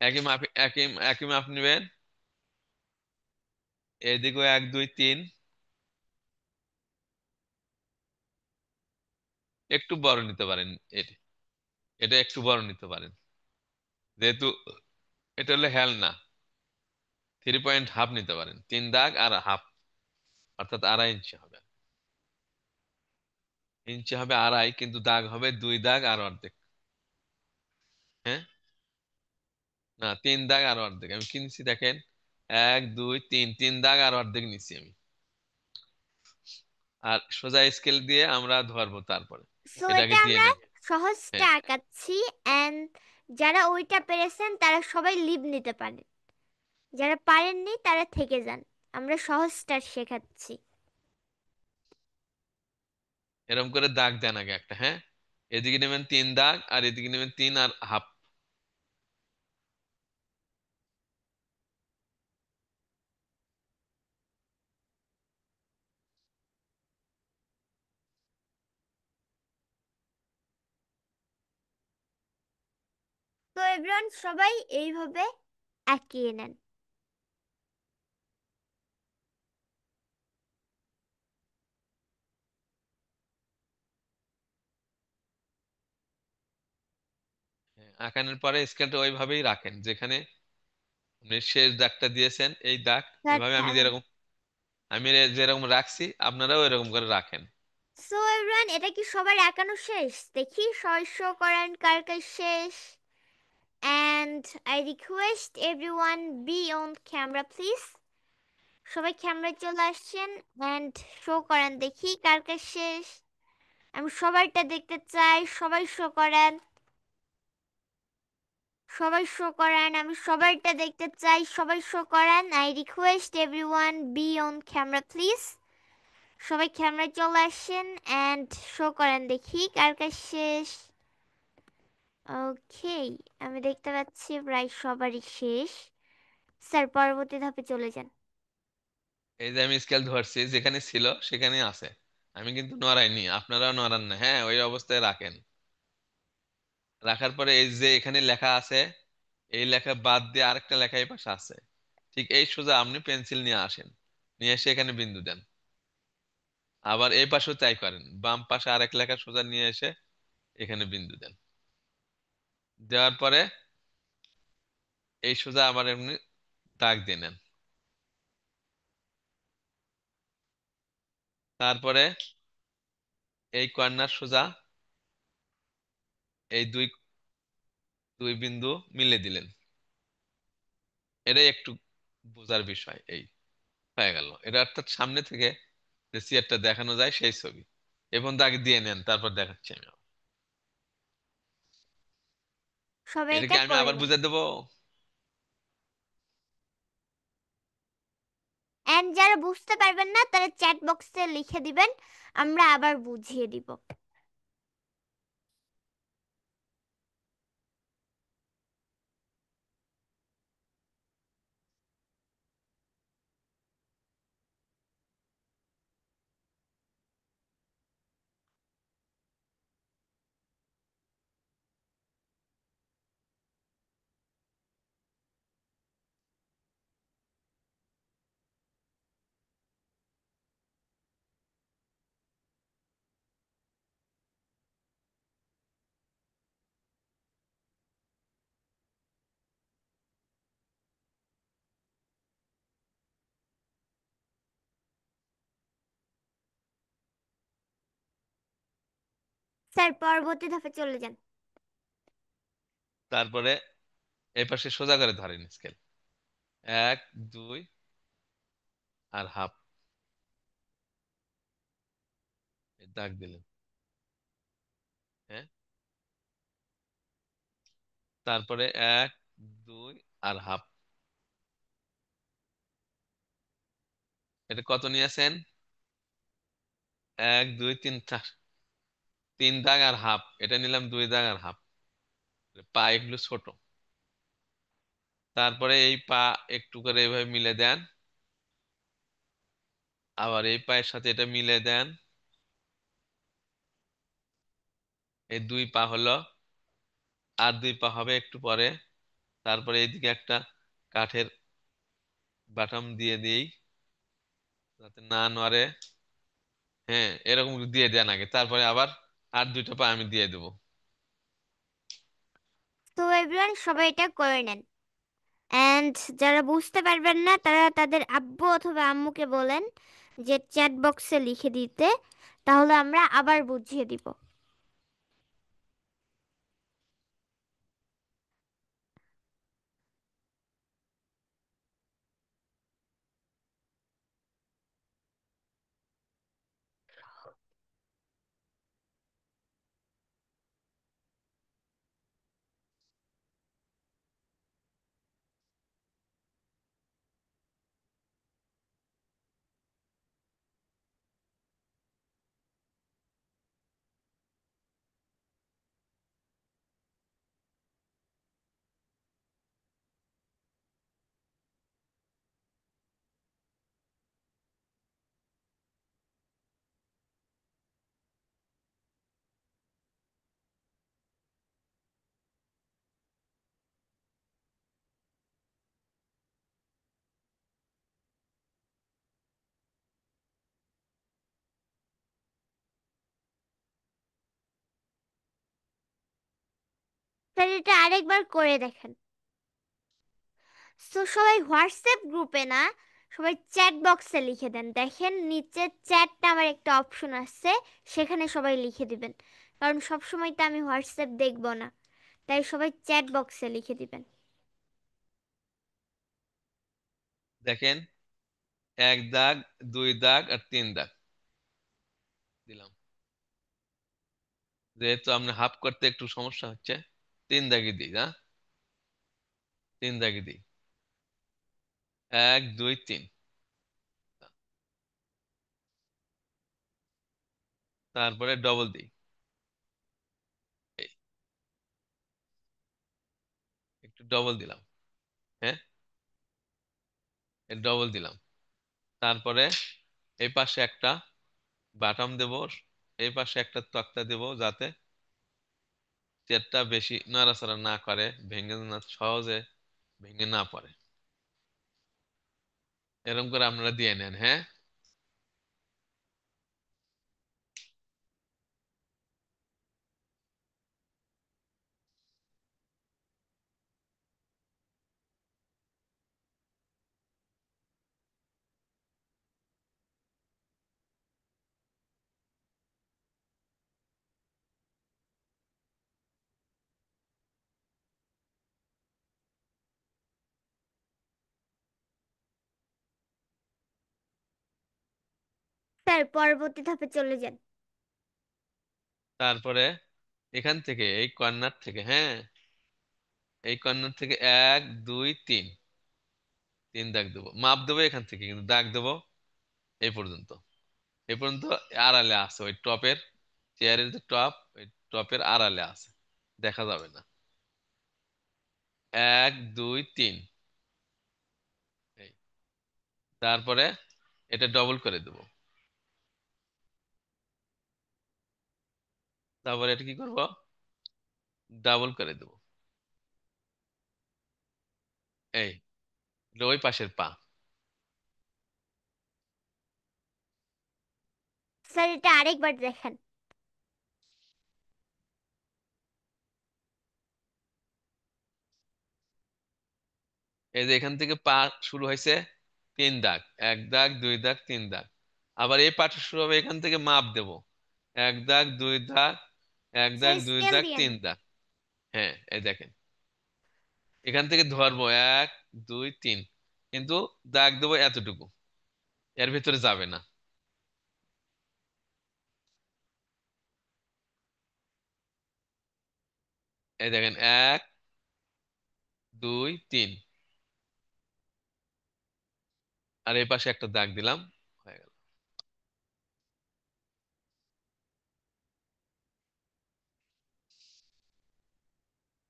একই মাপ নেবেন, এদিকেও 1 2 3। একটু বড় নিতে পারেন, এটা এটা একটু বড় নিতে পারেন, যেহেতু এটা হলো হেল না। 3.5 নিতে পারেন, 3 দাগ আর হাফ, অর্থাৎ 2.5 ইঞ্চি হবে। ইঞ্চি হবে 2.5, কিন্তু দাগ হবে 2 দাগ আর অর্ধেক। হ্যাঁ, না, 3 দাগ আর অর্ধেক। আমি কি নিচ্ছি দেখেন, 1 2 3, 3 দাগ আর অর্ধেক নিচ্ছি আমি। আর সোজা স্কেল দিয়ে আমরা ধরবো, তারপরে সো এটাকে এটা দিয়ে আমরা নেব। সহজটা হ্যাঁ, আঁকাচ্ছি। অ্যান্ড যারা ওইটা পেরেছেন তারা সবাই লিভ নিতে পারেন, যারা পারেননি তারা থেকে যান, আমরা সহজটা শেখাচ্ছি। এরকম করে দাগ দেন আগে একটা। হ্যাঁ, এদিকে নেবেন 3 দাগ, আর এদিকে নেবেন 3 আর হাফ। তো এভরিওয়ান সবাই এইভাবে আঁকিয়ে নেন। হ্যাঁ, আঁকানোর পরে স্কেলটা ওইভাবেই রাখেন, যেখানে আপনি শেষ দাগটা দিয়েছেন, এই দাগ স্যার এভাবে থামেন। আমি যেরকম রাখছি আপনারাও এরকম করে রাখেন। সো এভরিওয়ান এটা কি সবার আঁকানো শেষ? দেখি সবাই শো করেন কার কার শেষ। And I request everyone be on camera please. সবাই ক্যামেরায় চলে আসছেন অ্যান্ড শো করেন দেখি কার কার শেষ। আমি সবাইটা দেখতে চাই, সবাই শো করেন, সবাই শো করেন, আমি সবাইটা দেখতে চাই, সবাই শো করেন। I request everyone be on camera please. সবাই ক্যামেরায় চলে আসেন অ্যান্ড শো করেন দেখি কার কার শেষ। ওকে, আমি দেখতে পাচ্ছি প্রায় সবারই শেষ। স্যার পরবর্তী ধাপে চলে যান। এই যে আমি স্কেল ধরছি, যেখানে ছিল সেখানে আছে, আমি কিন্তু নড়াইনি, আপনারাও নড়ান না। হ্যাঁ, ওই অবস্থায় রাখেন। রাখার পরে এই যে এখানে লেখা আছে, এই লেখা বাদ দিয়ে আরেকটা লেখা এই পাশে আছে, ঠিক এই সোজা আপনি পেন্সিল নিয়ে আসেন, নিয়ে এসে এখানে বিন্দু দেন। আবার এই পাশেও তাই করেন, বাম পাশে আরেক লেখা সোজা নিয়ে এসে এখানে বিন্দু দেন। দেওয়ার পরে এই সোজা আবার এমনি দাগ দিয়ে নেন। তারপরে এই কর্নার সোজা এই দুই দুই বিন্দু মিলে দিলেন। এটাই একটু বোঝার বিষয়। এই হয়ে গেল, এটা অর্থাৎ সামনে থেকে যে চেয়ারটা দেখানো যায় সেই ছবি। এবং দাগ দিয়ে নেন, তারপর দেখাচ্ছি আমি আবার। সবাই এটাকে এটা আমি করে আবার নেন। বুঝে দেবো। অ্যান্ড যারা বুঝতে পারবেন না তারা চ্যাট বক্সে লিখে দিবেন, আমরা আবার বুঝিয়ে দিব। স্যার পরবর্তী ধাপে চলে যান। তারপরে এই পাশে সোজা করে ধরেন স্কেল। 1 2 আর হাফ, দাগ দিলেন। হ্যাঁ, তারপরে 1 2 আর হাফ। এটা কত নিয়েছেন? 1 2 3 4, 3 দাগ আর হাফ। এটা নিলাম 2 দাগ আর হাফ। পা এগুলো ছোট। তারপরে এই পা একটু করে এভাবে মিলে দেন, আবার এই পায়ের সাথে এটা মিলে দেন। এই 2 পা হলো, আর 2 পা হবে একটু পরে। তারপরে এইদিকে একটা কাঠের বাটাম দিয়ে দিই যাতে না নড়ে। হ্যাঁ, এরকম দিয়ে দেন আগে, তারপরে আবার আর 2টা পা আমি দিয়ে দেবো। তো এভরিওয়ান সবাই এটা করে নেন। অ্যান্ড যারা বুঝতে পারবেন না তারা তাদের আব্বু অথবা আম্মুকে বলেন যে চ্যাট বক্সে লিখে দিতে, তাহলে আমরা আবার বুঝিয়ে দিব। স্যার এটা আরেকবার করে দেখেন। সো সবাই হোয়াটসঅ্যাপ গ্রুপে না, সবাই চ্যাট বক্সে লিখে দেন। দেখেন নিচে চ্যাট নামের একটা অপশন আছে, সেখানে সবাই লিখে দিবেন। কারণ সব সময় তো আমি হোয়াটসঅ্যাপ দেখব না, তাই সবাই চ্যাট বক্সে লিখে দিবেন। দেখেন, 1 দাগ 2 দাগ আর 3 দাগ দিলাম। যেহেতু আমরা হাফ করতে একটু সমস্যা হচ্ছে, 3 দাগই দিই না, 3 দাগই দিই। 1 2 3। তারপরে ডবল দিই। এই, একটু ডবল দিলাম। হ্যাঁ, ডবল দিলাম। তারপরে এই পাশে একটা বাটাম দেব, এই পাশে একটা তক্তা দেব যাতে চেটটা বেশি নাড়াচাড়া না করে, ভেঙে না, সহজে ভেঙে না পড়ে। এরকম করে আপনারা দিয়ে নেন। হ্যাঁ, স্যার পরবর্তী ধাপে চলে যান। তারপরে এখান থেকে এই কর্নার থেকে, হ্যাঁ, এই কর্নার থেকে 1 2 3, 3 দাগ দেবো। মাপ দেবো এখান থেকে, কিন্তু দাগ দেবো এই পর্যন্ত। এই পর্যন্ত আড়ালে আছে, ওই টপের, চেয়ারের যে টপ, ওই টপের আড়ালে আছে, দেখা যাবে না। 1 2 3। এই, তারপরে এটা ডবল করে দেবো। তারপরে এটা কি করব? ডাবল করে দেবো। এই, এটা ওই পাশের পা। স্যার এটা আরেকবার দেখেন। এই যে এখান থেকে পা শুরু হয়েছে, 3 দাগ, 1 দাগ 2 দাগ 3 দাগ। আবার এই পাটা শুরু হবে, এখান থেকে মাপ দেব, 1 দাগ 2 দাগ এক দাগ স্যার দুই স্কেল দাগ দিয়েন। তিন দাগ। হ্যাঁ, এই দেখেন এখান থেকে ধরবো এক দুই তিন, কিন্তু দাগ দেবো এতটুকু, এর ভিতরে যাবে না। এই দেখেন এক দুই তিন, আর এই পাশে একটা দাগ দিলাম, হয়ে গেল।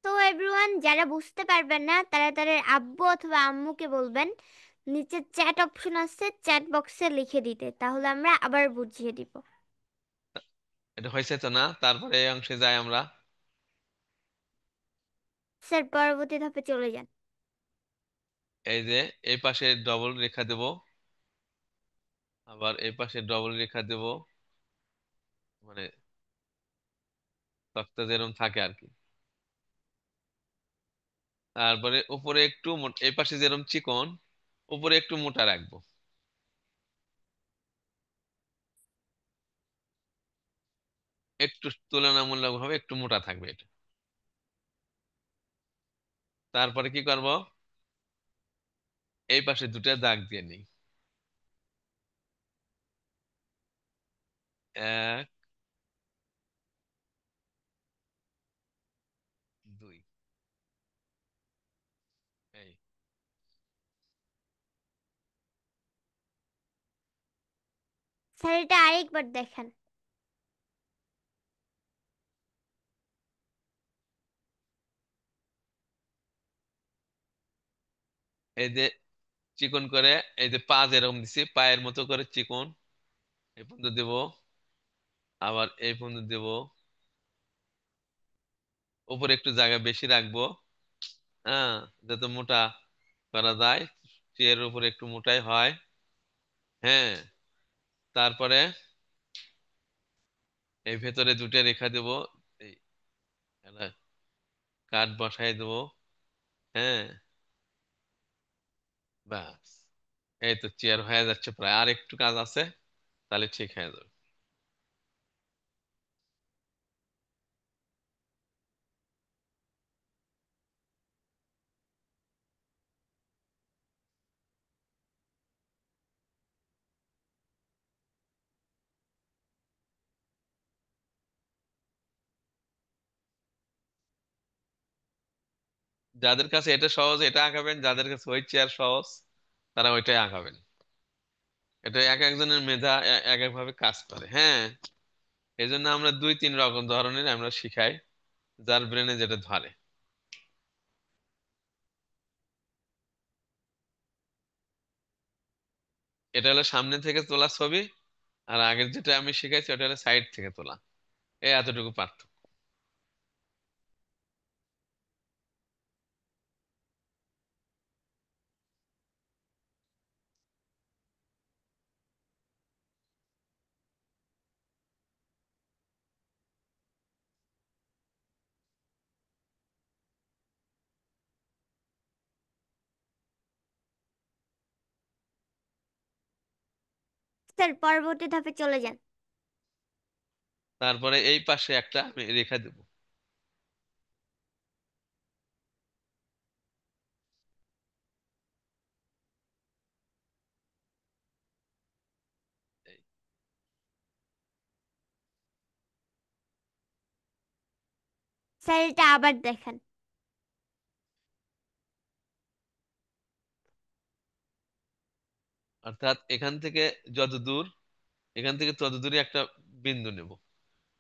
তো এভরিওয়ান, যারা বুঝতে পারবেন না তারা তাদের আব্বু অথবা আম্মুকে বলবেন নিচে চ্যাট অপশন আছে, চ্যাট বক্সে লিখে দিতে, তাহলে আমরা আবার বুঝিয়ে দিব। এটা হয়েছে তো না? তারপরে এই অংশে যাই আমরা। স্যার পরবর্তী ধাপে চলে যান। এই যে এই পাশে ডবল রেখা দেব, আবার এই পাশে ডবল রেখা দেব, মানে তক্তা যেরকম থাকে আর কি। তারপরে উপরে একটু এই পাশে যেরকম চিকন, উপরে একটু মোটা রাখবো, একটু তুলনামূলক ভাবে একটু মোটা থাকবে এটা। তারপরে কি করব, এই পাশে দুটা দাগ দিয়ে নিই, এক দুই, এই স্যার এটা আরেকবার দেখেন। এই যে চিকন করে, এই যে পা যেরকম দিছি পায়ের মতো করে চিকন এই পর্যন্ত দেব, আবার এই পর্যন্ত দেব, উপরে একটু জায়গা বেশি রাখবো, হ্যাঁ, যাতে মোটা করা যায়, চেয়ারের উপরে একটু মোটাই হয়। হ্যাঁ, তারপরে এই ভেতরে দুটো রেখা দেব, এই একটা কাঠ বসাই দেব। হ্যাঁ, ব্যাস, এই তো চেয়ার হয়ে যাচ্ছে প্রায়, আর একটু কাজ আছে, তাহলে ঠিক হয়ে যাবে। যাদের কাছে এটা সহজ এটা আঁকাবেন, যাদের কাছে ওই চেয়ার সহজ তারা ওইটাই আঁকাবেন। এটা এক একজনের মেধা এক এক ভাবে কাজ করে। হ্যাঁ, এই জন্য আমরা দুই তিন রকম ধরনের আমরা শিখাই, যার ব্রেনে যেটা ধরে। এটা হলো সামনে থেকে তোলা ছবি, আর আগের যেটা আমি শিখাইছি ওটা হলো সাইড থেকে তোলা, এই এতটুকু পার্থক্য। স্যার পরবর্তী ধাপে চলে যান। তারপরে এই পাশে একটা আমি রেখা দেব, এই। স্যার এটা আবার দেখেন। অর্থাৎ এখান থেকে যত দূর, এখান থেকে তত দূরে একটা বিন্দু নেব,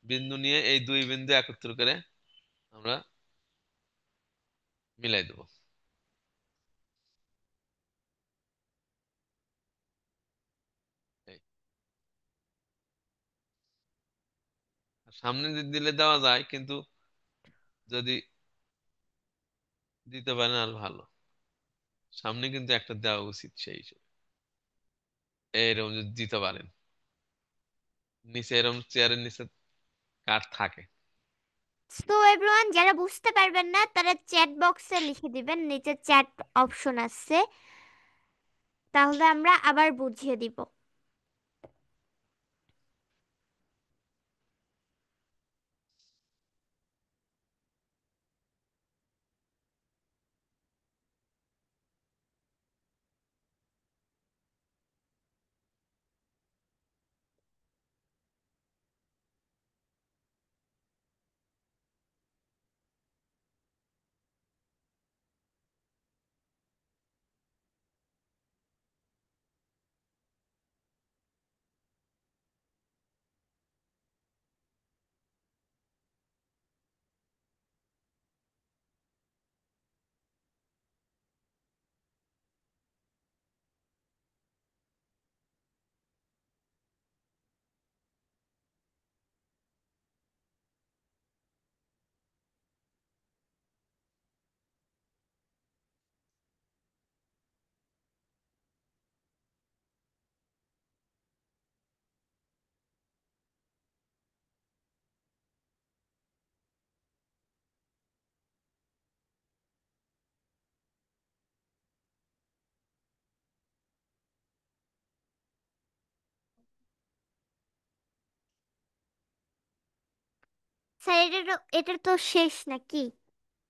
বিন্দু নিয়ে এই দুই বিন্দু একত্র করে আমরা মিলাই দেবো। এই। আর সামনে দিলে দেওয়া যায়, কিন্তু যদি দিতে পারেন আর ভালো, সামনে কিন্তু একটা দেওয়া উচিত সেই হিসেবে। এইরকম যদি দিতে পারেন, নিচে এরকম চেয়ারের নিচে কাঠ থাকে। তো এভরিওয়ান, যারা বুঝতে পারবেন না তারা চ্যাট বক্সে লিখে দিবেন, নিচে চ্যাট অপশন আছে, তাহলে আমরা আবার বুঝিয়ে দিব। স্যার এটা তো শেষ নাকি?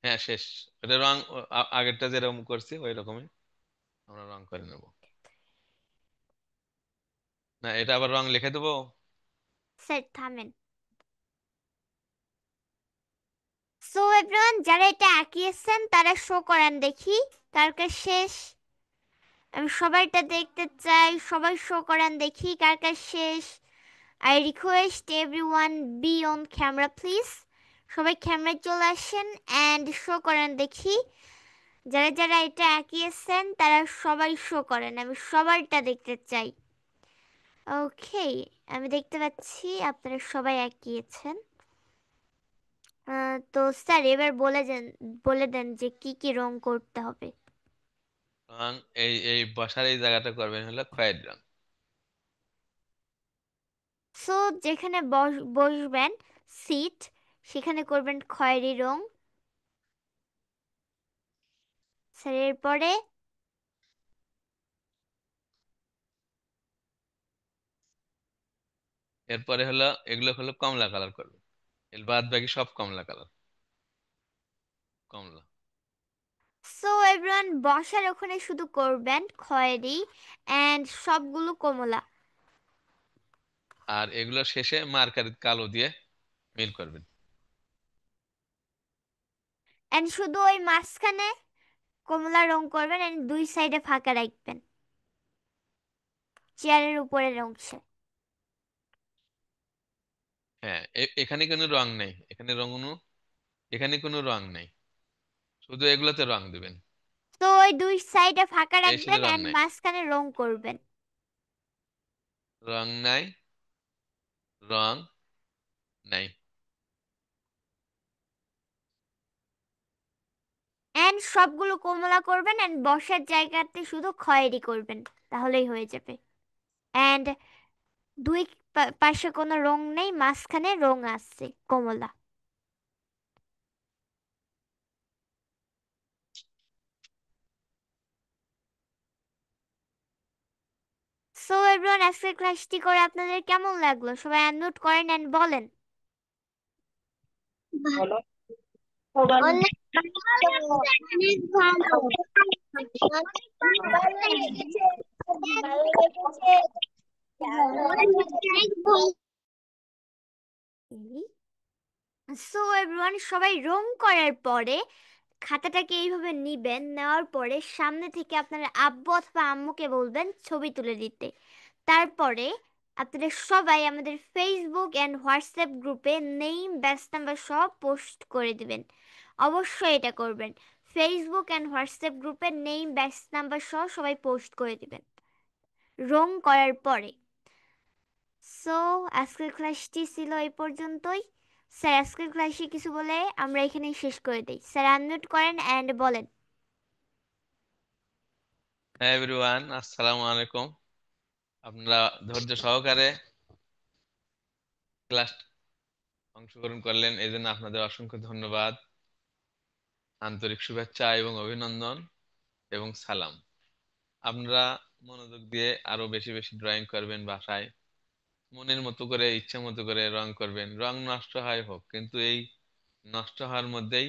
হ্যাঁ, শেষ। এটা রং আগেরটা যেরকম করছি ওই রকমই আমরা রং করে নেব। না, এটা আবার রং লিখে দেবো। স্যার থামেন। সো এভরিওয়ান, যারা এটা আঁকিয়েছেন তারা শো করেন দেখি কার কার শেষ। আমি সবাইটা দেখতে চাই, সবাই শো করেন দেখি কার কার শেষ। I request everyone be on camera please. সবাই ক্যামেরায় চলে আসেন অ্যান্ড শো করেন দেখি। যারা যারা এটা আঁকিয়েছেন তারা সবাই শো করেন, আমি সবারটা দেখতে চাই। ওকে, আমি দেখতে পাচ্ছি আপনারা সবাই আঁকিয়েছেন। তো স্যার এবার বলে দেন যে কি কি রং করতে হবে। রং এই এই বসার এই জায়গাটা করবেন হলো খয়েরি রং। সো যেখানে বসবেন সিট, সেখানে করবেন খয়েরি রং। স্যার এরপরে? এরপরে হলো এগুলো হলো কমলা কালার করবে। এর বাদ বাকি সব কমলা কালার, কমলা। সো এভরিওয়ান, বসার ওখানে শুধু করবেন খয়েরি এন্ড সবগুলো কমলা। আর এগুলো শেষে মার্কার কালো দিয়ে মিল করবেন। এন্ড শুধু ওই মাঝখানে কমলা রং করবেন এন্ড দুই সাইডে ফাঁকা রাখবেন চেয়ারের উপরের অংশে। হ্যাঁ, এখানে কোনো রং নেই, এখানে কোনো রং নেই, শুধু এগুলোতে রং দিবেন। তো ওই দুই সাইডে ফাঁকা এই ছিল রাখবেন রং এন্ড নাই, মাঝখানে রং করবেন। রং নাই, রং নাই। এন্ড সবগুলো কমলা করবেন এন্ড বসার জায়গাতে শুধু খয়েরি করবেন, তাহলেই হয়ে যাবে। এন্ড দুই পাশে কোনো রং নেই, মাঝখানে রং আছে কমলা। সো এভরিওয়ান, আজকের ক্লাসটি করে আপনাদের কেমন লাগলো? সবাই নোট করেন এন্ড বলেন। অনেক ভালো, অনেক ভালো, অনেক ভালো লেগেছে, ভালো লেগেছে, অনেক ভালো। সো এভরিওয়ান, সবাই রং করার পরে খাতাটাকে এইভাবে নিবেন, নেওয়ার পরে সামনে থেকে আপনার আব্বু অথবা আম্মুকে বলবেন ছবি তুলে দিতে। তারপরে আপনারা সবাই আমাদের ফেসবুক অ্যান্ড হোয়াটসঅ্যাপ গ্রুপে নেম ব্যাচ নাম্বার সহ পোস্ট করে দিবেন। অবশ্যই এটা করবেন, ফেসবুক অ্যান্ড হোয়াটসঅ্যাপ গ্রুপে নেম ব্যাচ নাম্বার সহ সবাই পোস্ট করে দিবেন রং করার পরে। সো আজকের ক্লাসটি ছিল এই পর্যন্তই। স্যার আজকের ক্লাসে কিছু বলে আমরা এখানেই শেষ করে দিই। স্যার আনমিউট করেন অ্যান্ড বলেন। হ্যাঁ এভরিওয়ান, আসসালামু আলাইকুম। আপনারা ধৈর্য সহকারে ক্লাস অংশগ্রহণ করলেন, এই জন্য আপনাদের অসংখ্য ধন্যবাদ, আন্তরিক শুভেচ্ছা এবং অভিনন্দন এবং সালাম। আপনারা মনোযোগ দিয়ে আরো বেশি বেশি ড্রয়িং করবেন, বাসায় মনের মতো করে ইচ্ছা মতো করে রং করবেন। রং নষ্ট হয় হোক, কিন্তু এই নষ্ট হওয়ার মধ্যেই,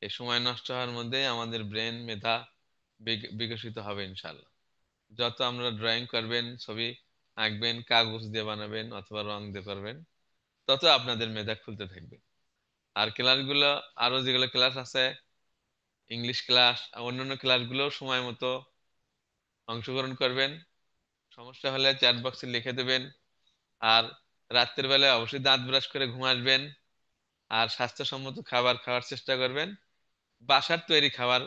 এই সময় নষ্ট হওয়ার মধ্যেই আমাদের ব্রেন মেধা বিকশিত হবে ইনশাল্লাহ। যত আমরা ড্রয়িং করবেন, ছবি আঁকবেন, কাগজ দিয়ে বানাবেন অথবা রং দিয়ে করবেন, তত আপনাদের মেধা খুলতে থাকবে। আর ক্লাসগুলো, আরো যেগুলো ক্লাস আছে, ইংলিশ ক্লাস, অন্যান্য ক্লাসগুলো সময় মতো অংশগ্রহণ করবেন। সমস্যা হলে চ্যাট বক্সে লিখে দেবেন। আর রাত্রের বেলায় অবশ্যই দাঁত ব্রাশ করে ঘুম আসবেন। আর স্বাস্থ্যসম্মত খাবার খাওয়ার চেষ্টা করবেন। বাসার তৈরি খাবার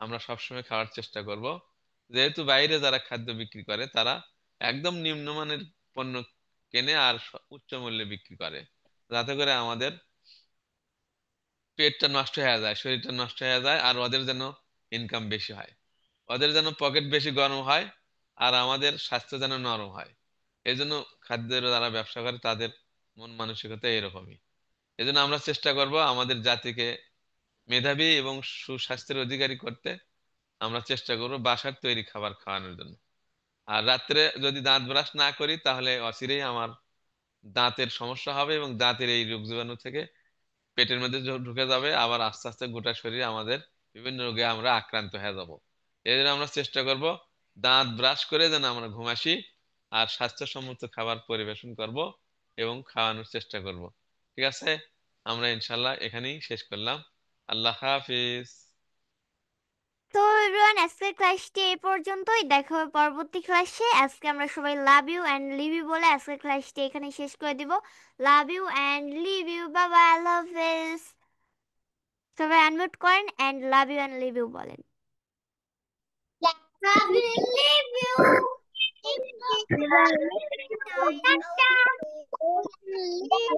আমরা সবসময় খাওয়ার চেষ্টা করব, যেহেতু বাইরে যারা খাদ্য বিক্রি করে তারা একদম নিম্নমানের পণ্য কেনে আর উচ্চ মূল্যে বিক্রি করে, যাতে করে আমাদের পেটটা নষ্ট হয়ে যায়, শরীরটা নষ্ট হয়ে যায়, আর ওদের যেন ইনকাম বেশি হয়, ওদের যেন পকেট বেশি গরম হয়, আর আমাদের স্বাস্থ্য যেন নরম হয়। এই জন্য খাদ্যের যারা ব্যবসা করে তাদের মন মানসিকতা এরকমই। এই জন্য আমরা চেষ্টা করব আমাদের জাতিকে মেধাবী এবং সুস্বাস্থ্যের অধিকারী করতে। আমরা চেষ্টা করব বাসার তৈরি খাবার খাওয়ানোর জন্য। আর রাত্রে যদি দাঁত ব্রাশ না করি তাহলে অচিরেই আমার দাঁতের সমস্যা হবে এবং দাঁতের এই রোগ জীবাণু থেকে পেটের মধ্যে ঢুকে যাবে, আবার আস্তে আস্তে গোটা শরীরে আমাদের বিভিন্ন রোগে আমরা আক্রান্ত হয়ে যাব। এই জন্য আমরা চেষ্টা করব দাঁত ব্রাশ করে যেন আমরা ঘুম আসি, আর স্বাস্থ্যসম্মত খাবার পরিবেশন করব এবং খাওয়ানোর চেষ্টা করব। ঠিক আছে, আমরা ইনশাল্লাহ এখানেই শেষ করলাম। আল্লাহ হাফিজ। তো এভরিওয়ান, আজকের ক্লাসটি এই পর্যন্তই। দেখা হবে পরবর্তী ক্লাসে। আজকে আমরা সবাই love you and leave you বলে আজকের ক্লাসটি এখানে শেষ করে দিব। Love you and leave you, bye bye, আল্লাহ হাফেজ। সবাই আনমিউট করেন and love you and leave you বলেন। Love you, leave you. Leave you.